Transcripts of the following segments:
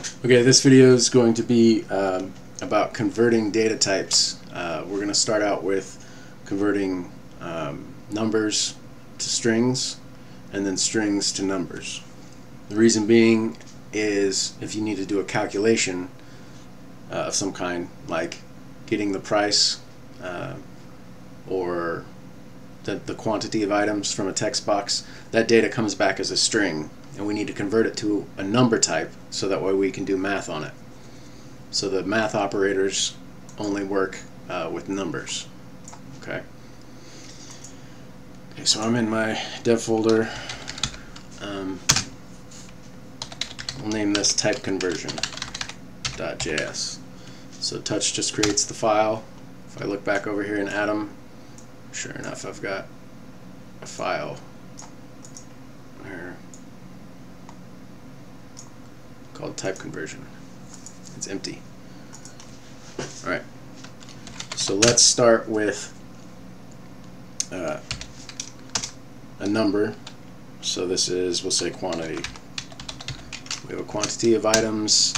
Okay, this video is going to be about converting data types. We're going to start out with converting numbers to strings and then strings to numbers. The reason being is if you need to do a calculation of some kind, like getting the price or the quantity of items from a text box, that data comes back as a string, and we need to convert it to a number type so that way we can do math on it. So the math operators only work with numbers. Okay, so I'm in my dev folder. We'll name this type conversion.js. So touch just creates the file. If I look back over here in Atom, sure enough, I've got a file here called type conversion. It's empty. Alright, so let's start with a number. So this is, we'll say quantity. We have a quantity of items.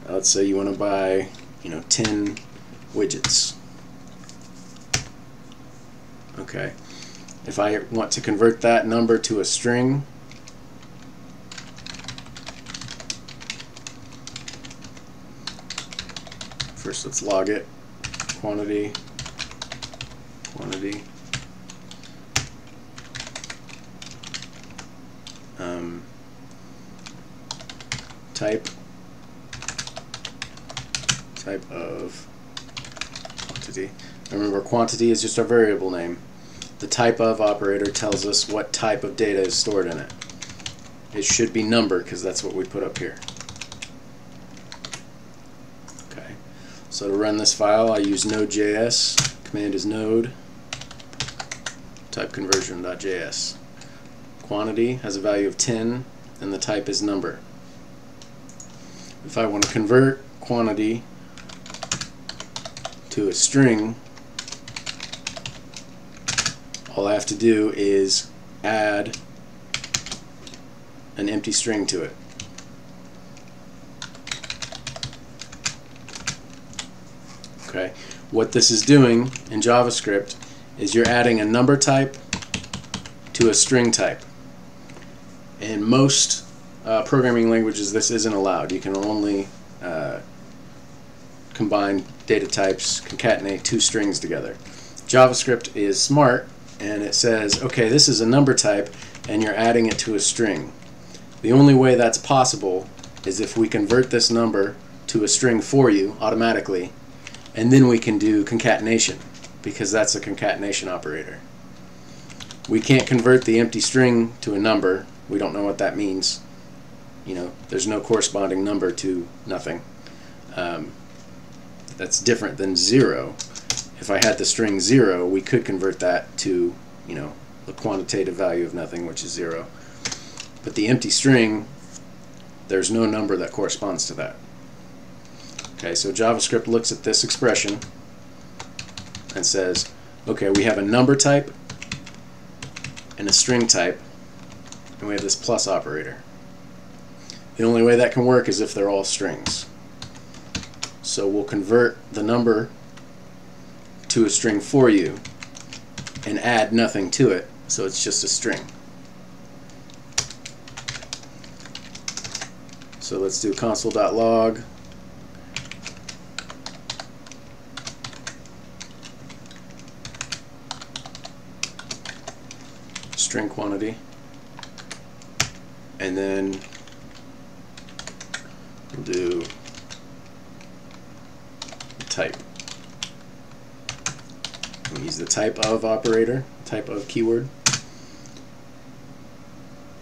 Let's say you want to buy 10 widgets. Okay, if I want to convert that number to a string, first let's log it. Quantity type of quantity. Remember, quantity is just a variable name. The type of operator tells us what type of data is stored in it. It should be number because that's what we put up here. Okay, so to run this file I use Node.js. Command is node type conversion.js. Quantity has a value of 10 and the type is number. If I want to convert quantity to a string, all I have to do is add an empty string to it. Okay, what this is doing in JavaScript is you're adding a number type to a string type. In most programming languages this isn't allowed. You can only combine data types, concatenate two strings together. JavaScript is smart and it says, okay, this is a number type and you're adding it to a string. The only way that's possible is if we convert this number to a string for you automatically, and then we can do concatenation, because that's a concatenation operator. We can't convert the empty string to a number. We don't know what that means. There's no corresponding number to nothing. That's different than 0. If I had the string 0, we could convert that to, the quantitative value of nothing, which is 0. But the empty string, there's no number that corresponds to that. Okay, so JavaScript looks at this expression and says, okay, we have a number type and a string type, and we have this plus operator. The only way that can work is if they're all strings. So we'll convert the number to a string for you and add nothing to it, so it's just a string. So let's do console.log string quantity, and then we'll do type. We use the type of operator, type of keyword,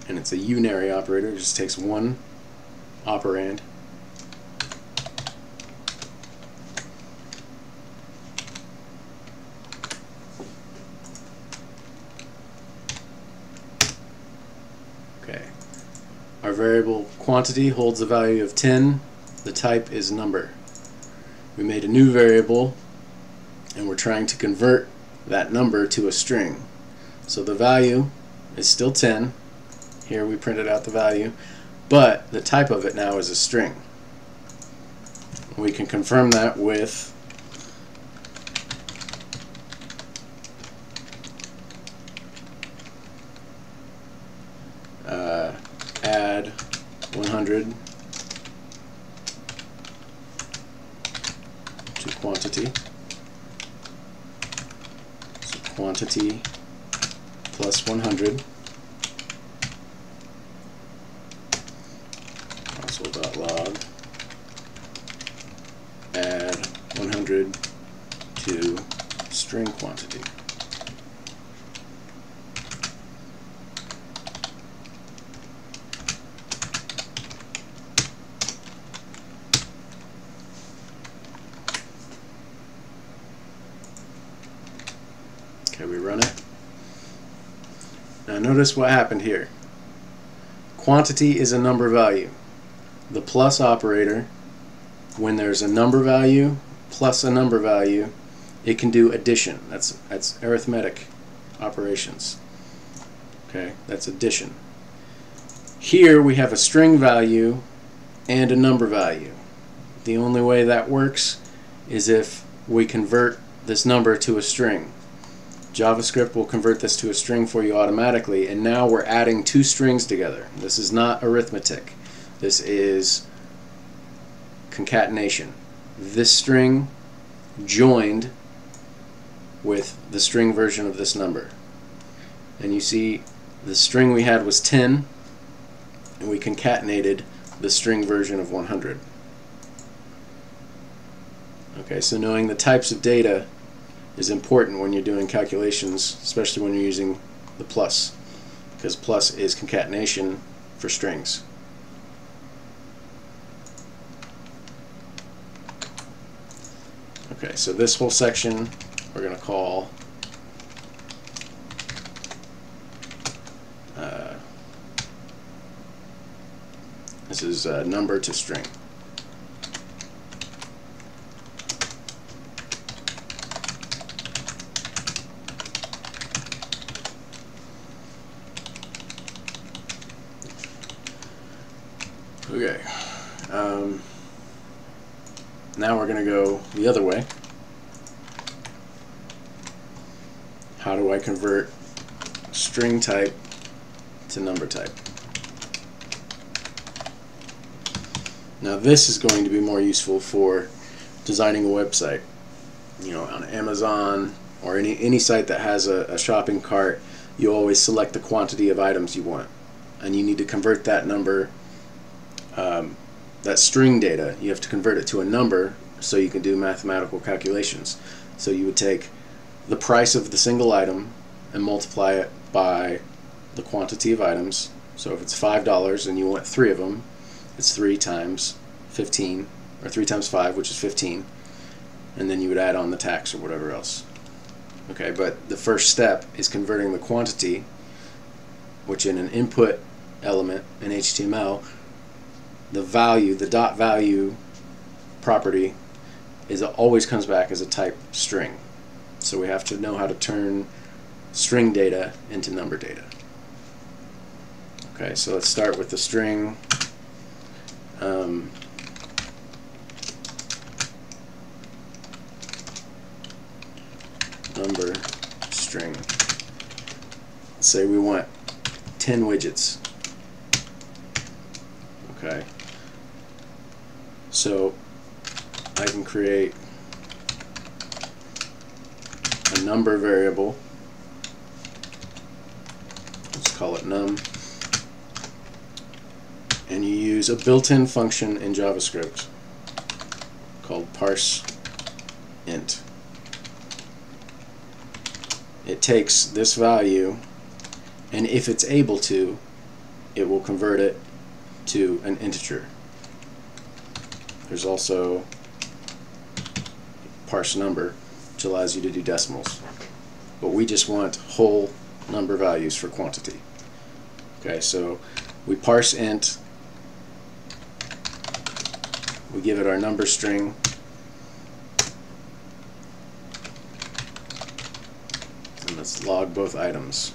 and it's a unary operator. It just takes one operand. Okay, our variable quantity holds a value of 10. The type is number. We made a new variable and we're trying to convert that number to a string. So the value is still 10. Here we printed out the value, but the type of it now is a string. We can confirm that with add 100 to quantity. So quantity plus 100 console.log add 100 to string quantity. Okay, we run it. Now notice what happened here. Quantity is a number value. The plus operator, when there's a number value plus a number value, it can do addition. That's arithmetic operations. Okay, that's addition. Here we have a string value and a number value. The only way that works is if we convert this number to a string. JavaScript will convert this to a string for you automatically, and now we're adding two strings together. This is not arithmetic. This is concatenation. This string joined with the string version of this number. And you see the string we had was 10, and we concatenated the string version of 100. Okay, so knowing the types of data is important when you're doing calculations, especially when you're using the plus, because plus is concatenation for strings. Okay, so this whole section we're going to call this is number to string. Okay, now we're going to go the other way. How do I convert string type to number type? Now this is going to be more useful for designing a website. You know, on Amazon or any site that has a shopping cart, you always select the quantity of items you want, and you need to convert that number. That string data, you have to convert it to a number so you can do mathematical calculations. So you would take the price of the single item and multiply it by the quantity of items. So if it's $5 and you want 3 of them, it's 3 times 15, or 3 times 5, which is 15, and then you would add on the tax or whatever else. Okay, but the first step is converting the quantity, which in an input element in HTML, the value, the dot value property, always comes back as a type string. So we have to know how to turn string data into number data. Okay, so let's start with the string. Number string. Let's say we want 10 widgets. Okay. So I can create a number variable. Let's call it num. And you use a built-in function in JavaScript called parse int. It takes this value, and if it's able to, it will convert it to an integer. There's also parse number, which allows you to do decimals. But we just want whole number values for quantity. Okay, so we parse int, we give it our number string, and let's log both items.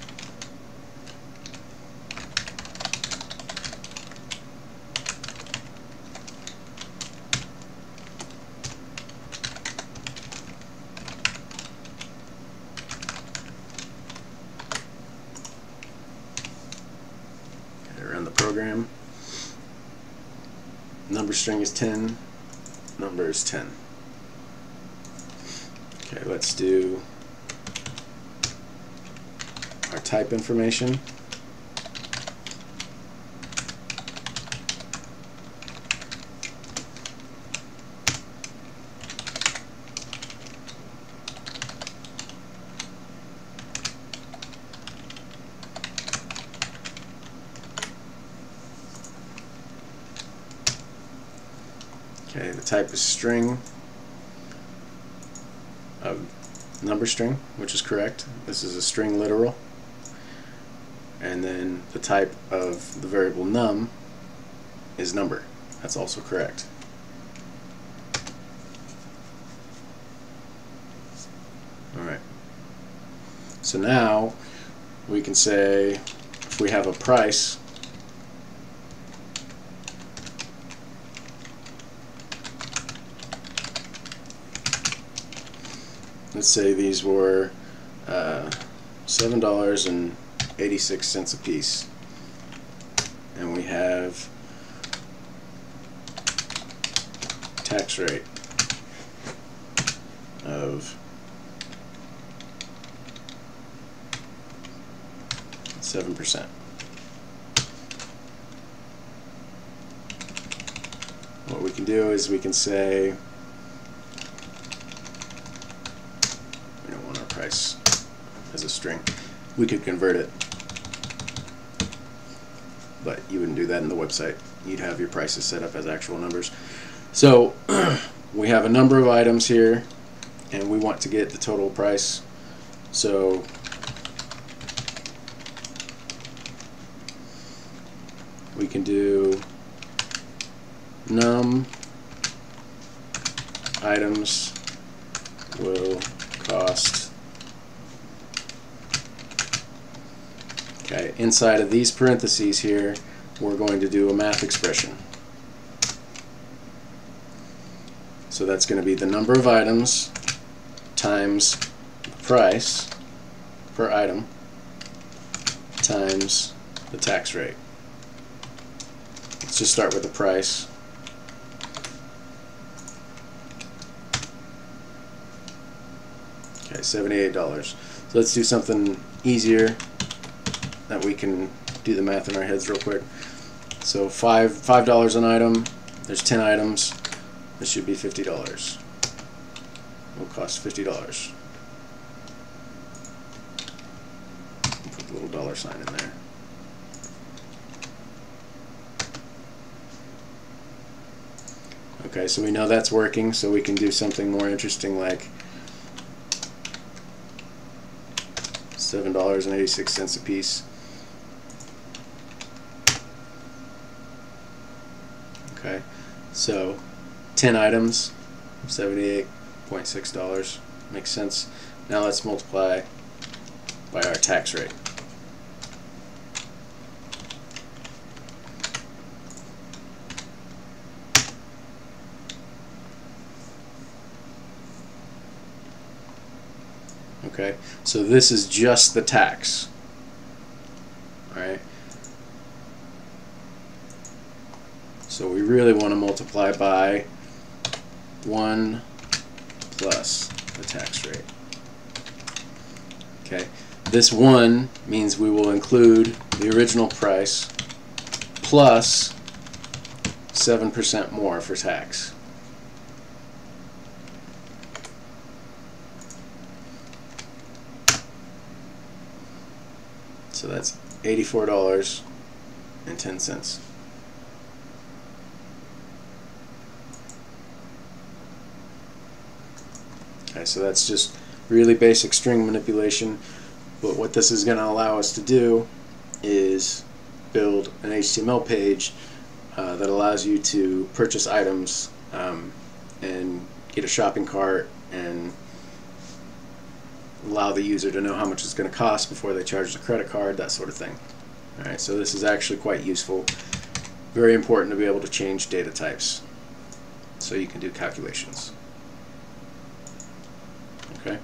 number string is 10, number is 10. Okay, let's do our type information. Okay, the type is string of number string, which is correct. This is a string literal. And then the type of the variable num is number. That's also correct. Alright. So now we can say if we have a price, let's say these were $7.86 a piece, and we have tax rate of 7%. What we can do is we can say we don't want our price as a string. We could convert it, but you wouldn't do that in the website. You'd have your prices set up as actual numbers. So we have a number of items here, and we want to get the total price. So we can do num items will cost. Okay, inside of these parentheses here, we're going to do a math expression. So that's going to be the number of items times the price per item times the tax rate. Let's just start with the price. Okay, $78. So let's do something easier that we can do the math in our heads real quick. So $5 an item. There's 10 items. This should be $50. Will cost $50. Put the little dollar sign in there. Okay, so we know that's working, so we can do something more interesting like $7.86 a piece. Okay, so 10 items, $78.6. Makes sense. Now let's multiply by our tax rate. Okay, so this is just the tax. Alright. So we really want to multiply by 1 plus the tax rate. Okay, this 1 means we will include the original price plus 7% more for tax. So that's $84.10. Okay, so that's just really basic string manipulation, but what this is going to allow us to do is build an HTML page that allows you to purchase items and get a shopping cart and allow the user to know how much it's going to cost before they charge the credit card, that sort of thing. Alright, so this is actually quite useful. Very important to be able to change data types so you can do calculations. Okay,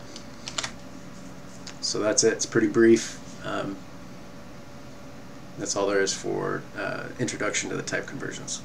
so that's it. It's pretty brief. That's all there is for introduction to the type conversions.